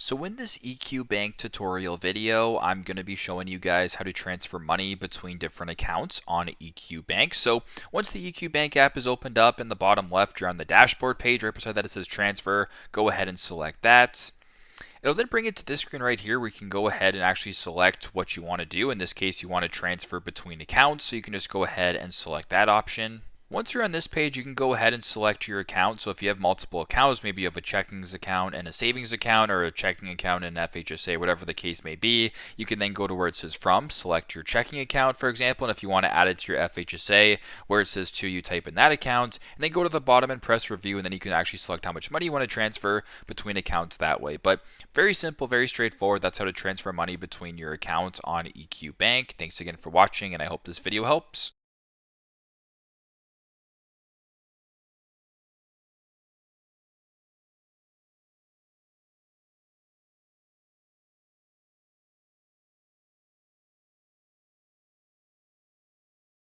So in this EQ Bank tutorial video, I'm going to be showing you guys how to transfer money between different accounts on EQ Bank. So once the EQ Bank app is opened up in the bottom left, you're on the dashboard page. Right beside that it says transfer. Go ahead and select that. It'll then bring it to this screen right here where you can go ahead and actually select what you want to do. In this case, you want to transfer between accounts, so you can just go ahead and select that option. Once you're on this page, you can go ahead and select your account. So if you have multiple accounts, maybe you have a checkings account and a savings account, or a checking account and an FHSA, whatever the case may be, you can then go to where it says from, select your checking account, for example, and if you want to add it to your FHSA, where it says to, you type in that account, and then go to the bottom and press review, and then you can actually select how much money you want to transfer between accounts that way. But very simple, very straightforward. That's how to transfer money between your accounts on EQ Bank. Thanks again for watching, and I hope this video helps.